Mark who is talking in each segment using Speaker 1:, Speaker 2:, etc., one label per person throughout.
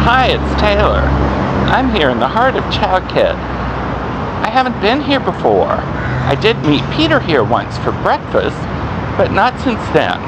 Speaker 1: Hi, it's Taylor. I'm here in the heart of Chow. I haven't been here before. I did meet Peter here once for breakfast, but not since then.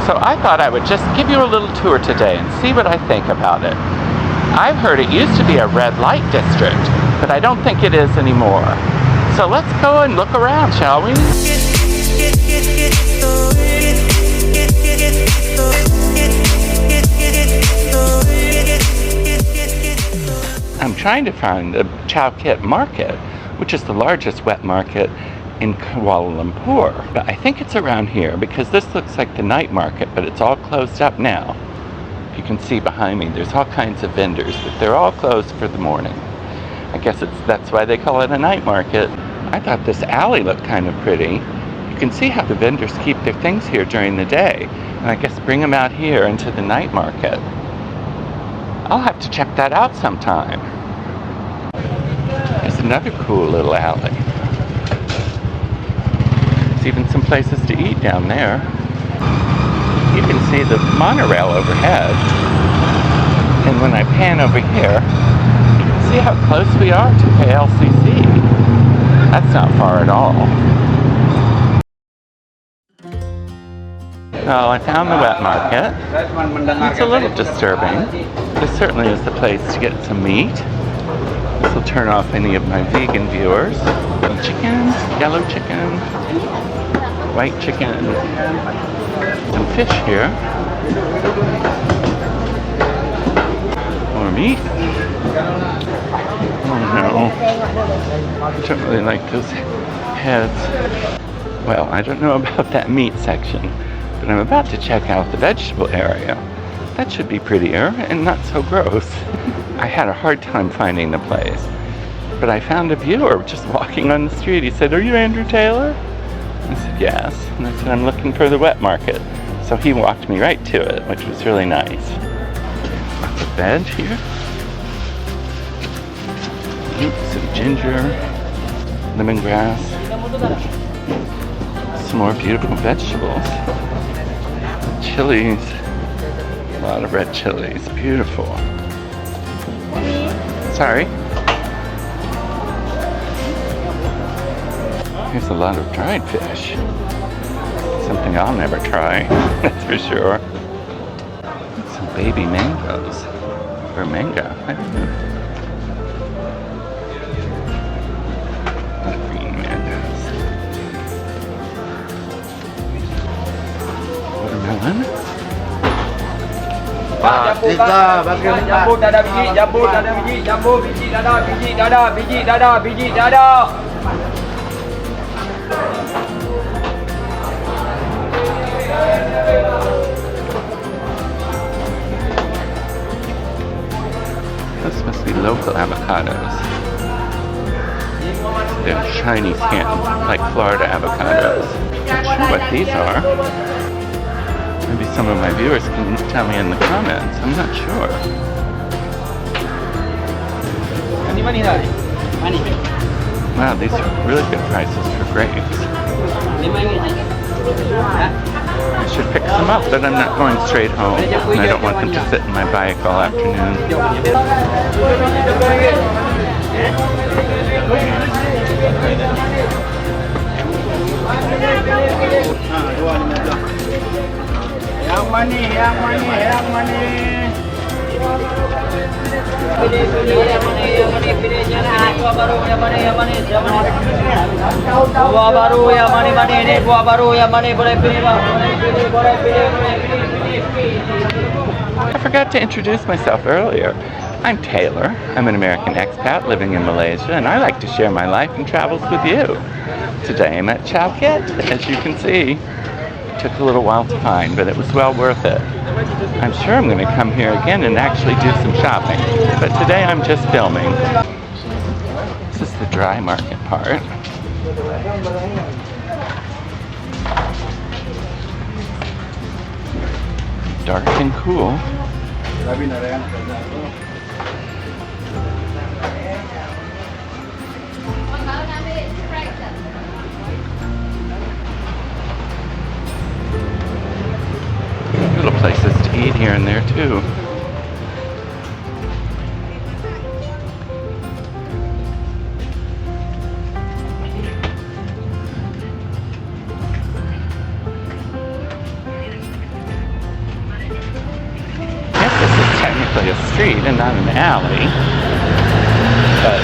Speaker 1: So I thought I would just give you a little tour today and see what I think about it. I've heard it used to be a red light district, but I don't think it is anymore. So let's go and look around, shall we? I'm trying to find the Chow market, which is the largest wet market in Kuala Lumpur. But I think it's around here because this looks like the night market, but it's all closed up now. If you can see behind me, there's all kinds of vendors, but they're all closed for the morning. I guess that's why they call it a night market. I thought this alley looked kind of pretty. You can see how the vendors keep their things here during the day, and I guess bring them out here into the night market. I'll have to check that out sometime. There's another cool little alley. There's even some places to eat down there. You can see the monorail overhead. And when I pan over here, you can see how close we are to KLCC. That's not far at all. Well, I found the wet market. It's a little disturbing. This certainly is the place to get some meat. This will turn off any of my vegan viewers. Chicken, yellow chicken, white chicken, some fish here. More meat. Oh no, I don't really like those heads. Well, I don't know about that meat section, but I'm about to check out the vegetable area. That should be prettier and not so gross. I had a hard time finding the place, but I found a viewer just walking on the street. He said, "Are you Andrew Taylor?" I said, "Yes." And I said, "I'm looking for the wet market." So he walked me right to it, which was really nice. Lots of veg here. Some ginger, lemongrass, some more beautiful vegetables. Chilies, a lot of red chilies, beautiful. Sorry. Here's a lot of dried fish. Something I'll never try, that's for sure. Some baby mangoes, or mango, I don't know. Green mangoes. Watermelon.
Speaker 2: Jambu dada biji, jambu dada biji, jambu biji dada, biji dada, biji dada, biji dada.
Speaker 1: This must be local avocados. They're shiny skin, like Florida avocados. Not sure what these are. Maybe some of my viewers can tell me in the comments. I'm not sure. Wow, these are really good prices for grapes. I should pick some up, but I'm not going straight home. And I don't want them to sit in my bike all afternoon.
Speaker 2: Yang mani. Buah baru yang mani ini, buah baru yang mani boleh pilih bang, boleh pilih.
Speaker 1: I forgot to introduce myself earlier. I'm Taylor. I'm an American expat living in Malaysia, and I like to share my life and travels with you. Today I'm at Chow, as you can see. Took a little while to find, but it was well worth it. I'm sure I'm going to come here again and actually do some shopping, but today I'm just filming. This is the dry market part. Dark and cool. Little places to eat here and there too. technically a street and not an alley, but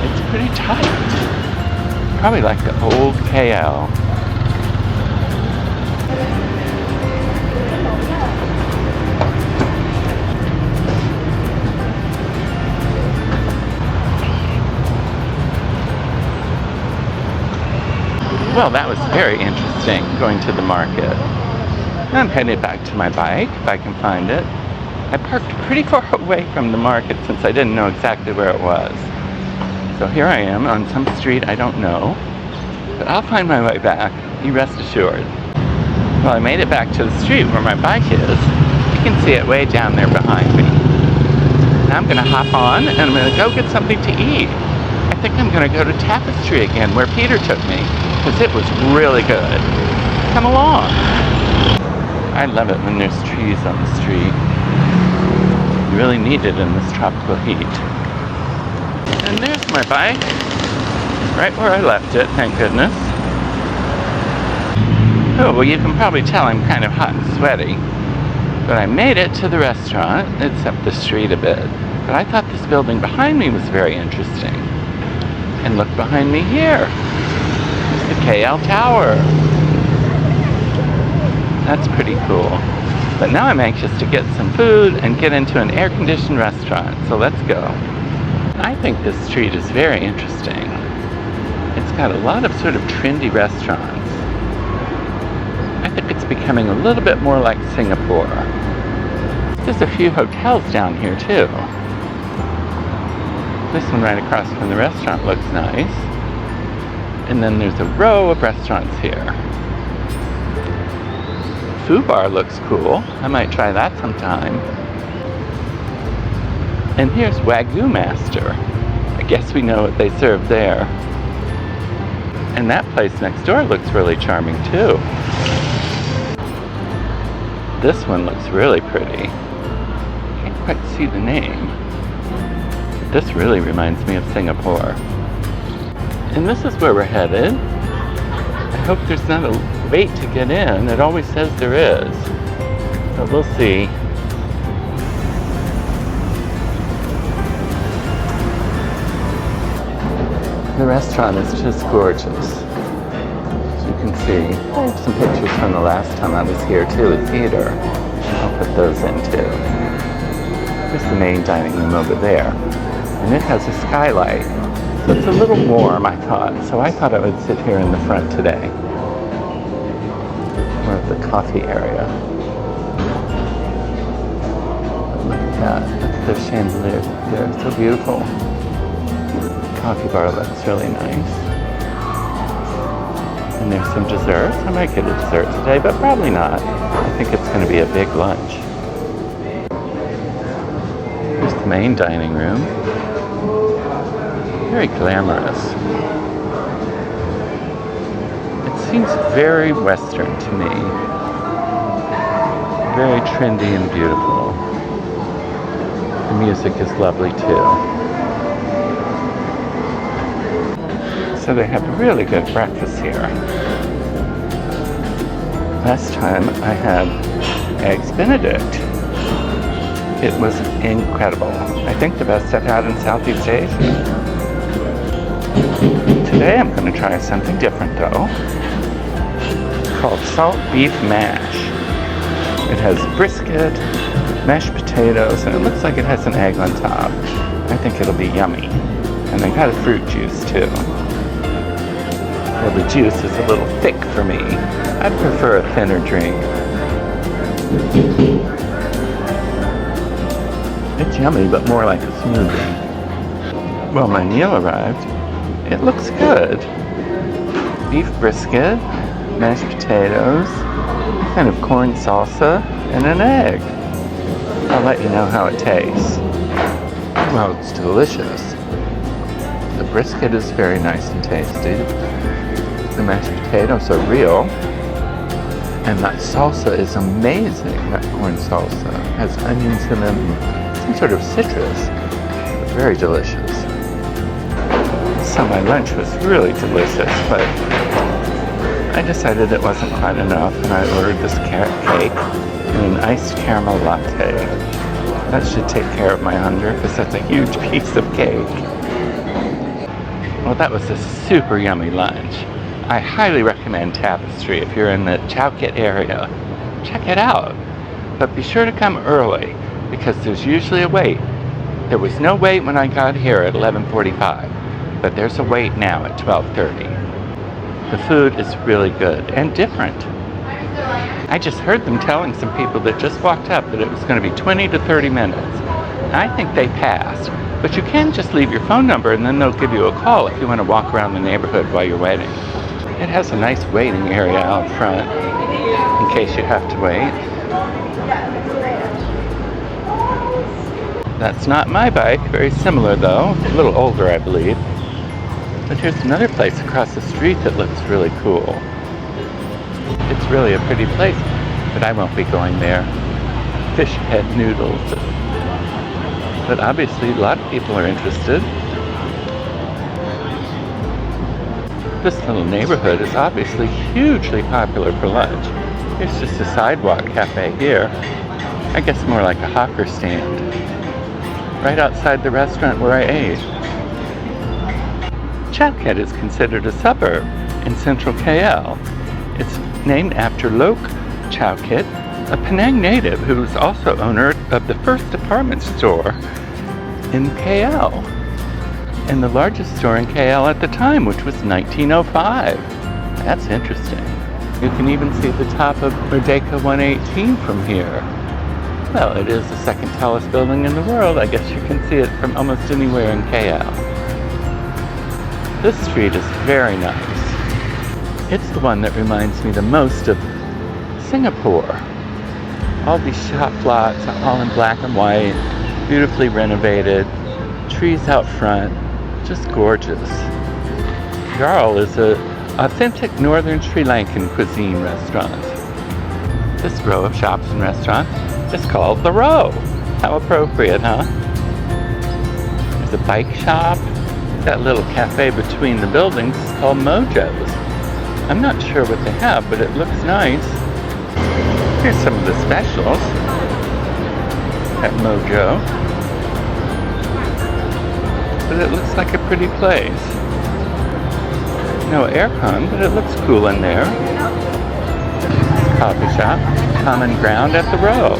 Speaker 1: it's pretty tight. Probably like the old KL. Well, that was very interesting, going to the market. Now I'm headed back to my bike, if I can find it. I parked pretty far away from the market since I didn't know exactly where it was. So here I am on some street I don't know, but I'll find my way back, you rest assured. Well, I made it back to the street where my bike is. You can see it way down there behind me. Now I'm gonna hop on and I'm gonna go get something to eat. I think I'm gonna go to Tapestry again, where Peter took me, because it was really good. Come along. I love it when there's trees on the street. You really need it in this tropical heat. And there's my bike, right where I left it, thank goodness. Oh, well, you can probably tell I'm kind of hot and sweaty, but I made it to the restaurant. It's up the street a bit, but I thought this building behind me was very interesting. And look behind me here. It's the KL Tower. That's pretty cool. But now I'm anxious to get some food and get into an air-conditioned restaurant, so let's go. I think this street is very interesting. It's got a lot of sort of trendy restaurants. I think it's becoming a little bit more like Singapore. There's a few hotels down here too. This one right across from the restaurant looks nice. And then there's a row of restaurants here. Food bar looks cool. I might try that sometime. And here's Wagyu Master. I guess we know what they serve there. And that place next door looks really charming too. This one looks really pretty. Can't quite see the name. This really reminds me of Singapore. And this is where we're headed. I hope there's not a wait to get in. It always says there is. But we'll see. The restaurant is just gorgeous. As you can see, I have some pictures from the last time I was here too at theater. I'll put those in too. There's the main dining room over there. And it has a skylight. So it's a little warm, I thought. So I thought I would sit here in the front today. More of the coffee area. But look at that. Look at the chandelier there. It's so beautiful. The coffee bar looks really nice. And there's some desserts. I might get a dessert today, but probably not. I think it's going to be a big lunch. Here's the main dining room. Very glamorous. It seems very Western to me. Very trendy and beautiful. The music is lovely too. So they have really good breakfast here. Last time I had Eggs Benedict. It was incredible. I think the best I've had in Southeast Asia. Today I'm going to try something different though, called salt beef mash. It has brisket, mashed potatoes, and it looks like it has an egg on top. I think it'll be yummy. And they got a fruit juice too. Well, the juice is a little thick for me. I'd prefer a thinner drink. It's yummy, but more like a smoothie. Well, my meal arrived. It looks good. Beef brisket, mashed potatoes, kind of corn salsa, and an egg. I'll let you know how it tastes. Well, it's delicious. The brisket is very nice and tasty. The mashed potatoes are real. And that salsa is amazing, that corn salsa. It has onions in it and some sort of citrus. Very delicious. So my lunch was really delicious, but I decided it wasn't quite enough, and I ordered this carrot cake and an iced caramel latte. That should take care of my hunger, because that's a huge piece of cake. Well, that was a super yummy lunch. I highly recommend Tapestry if you're in the Chow Kit area. Check it out. But be sure to come early, because there's usually a wait. There was no wait when I got here at 11:45, but there's a wait now at 12:30. The food is really good and different. I just heard them telling some people that just walked up that it was going to be 20 to 30 minutes. I think they passed, but you can just leave your phone number and then they'll give you a call if you want to walk around the neighborhood while you're waiting. It has a nice waiting area out front in case you have to wait. That's not my bike, very similar though, a little older I believe. But here's another place across the street that looks really cool. It's really a pretty place, but I won't be going there. Fish head noodles. But obviously a lot of people are interested. This little neighborhood is obviously hugely popular for lunch. Here's just a sidewalk cafe here. I guess more like a hawker stand. Right outside the restaurant where I ate. Chow Kit is considered a suburb in central KL. It's named after Lok Chow Kit, a Penang native who was also owner of the first department store in KL, and the largest store in KL at the time, which was 1905. That's interesting. You can even see the top of Merdeka 118 from here. Well, it is the second tallest building in the world. I guess you can see it from almost anywhere in KL. This street is very nice. It's the one that reminds me the most of Singapore. All these shop lots are all in black and white, beautifully renovated, trees out front, just gorgeous. Jarl is an authentic northern Sri Lankan cuisine restaurant. This row of shops and restaurants is called The Row. How appropriate, huh? There's a bike shop. That little cafe between the buildings is called Mojo's. I'm not sure what they have, but it looks nice. Here's some of the specials at Mojo. But it looks like a pretty place. No aircon, but it looks cool in there. Coffee shop, Common Ground at The Row.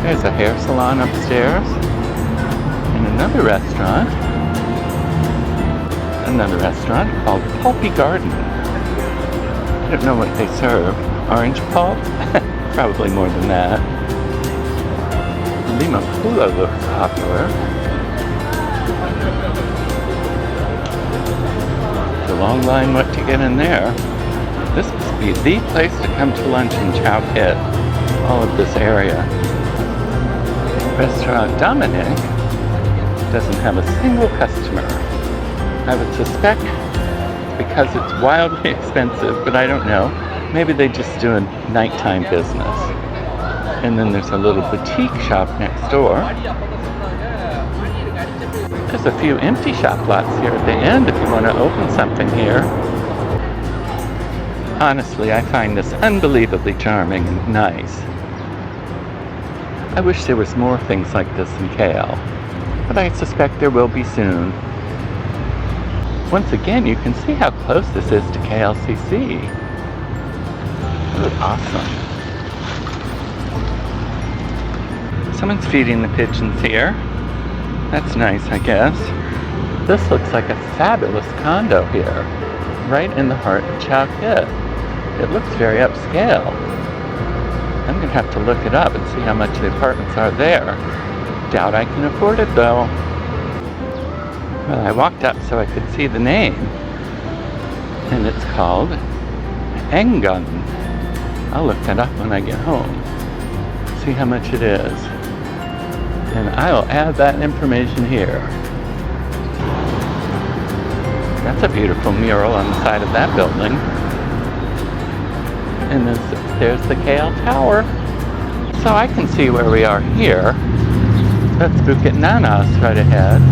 Speaker 1: There's a hair salon upstairs. And another restaurant called Pulpy Garden. I don't know what they serve. Orange pulp? Probably more than that. Lima Pula looks popular. The long line, what to get in there. This must be the place to come to lunch in Chow Kit. All of this area. Restaurant Dominic doesn't have a single customer. I would suspect because it's wildly expensive, but I don't know. Maybe they just do a nighttime business. And then there's a little boutique shop next door. There's a few empty shop lots here at the end if you want to open something here. Honestly, I find this unbelievably charming and nice. I wish there was more things like this in KL, but I suspect there will be soon. Once again, you can see how close this is to KLCC. Oh, awesome. Someone's feeding the pigeons here. That's nice, I guess. This looks like a fabulous condo here, right in the heart of Chow Kit. It looks very upscale. I'm going to have to look it up and see how much the apartments are there. Doubt I can afford it though. Well, I walked up so I could see the name. And it's called Engun. I'll look that up when I get home. See how much it is. And I'll add that information here. That's a beautiful mural on the side of that building. And there's the KL Tower. So I can see where we are here. That's Bukit Nanas right ahead.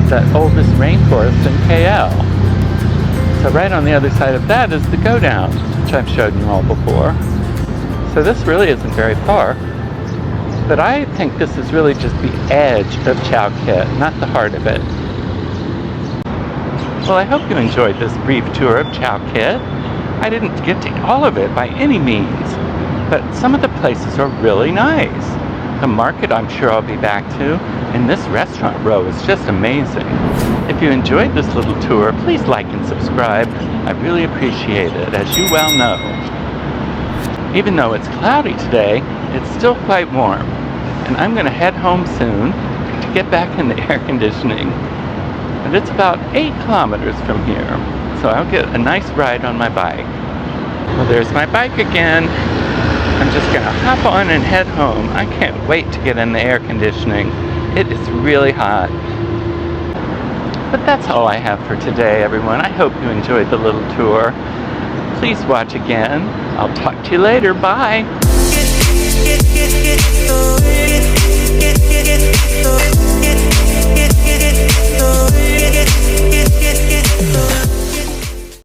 Speaker 1: It's that oldest rainforest in KL. So right on the other side of that is the go down, which I've showed you all before. So this really isn't very far. But I think this is really just the edge of Chow Kit, not the heart of it. Well, I hope you enjoyed this brief tour of Chow Kit. I didn't get to all of it by any means, but some of the places are really nice. The market I'm sure I'll be back to, and this restaurant row is just amazing. If you enjoyed this little tour, please like and subscribe. I really appreciate it, as you well know. Even though it's cloudy today, it's still quite warm, and I'm going to head home soon to get back in the air conditioning. And it's about 8 kilometers from here, so I'll get a nice ride on my bike. Well, there's my bike again. I'm just going to hop on and head home. I can't wait to get in the air conditioning. It is really hot. But that's all I have for today, everyone. I hope you enjoyed the little tour. Please watch again. I'll talk to you later. Bye.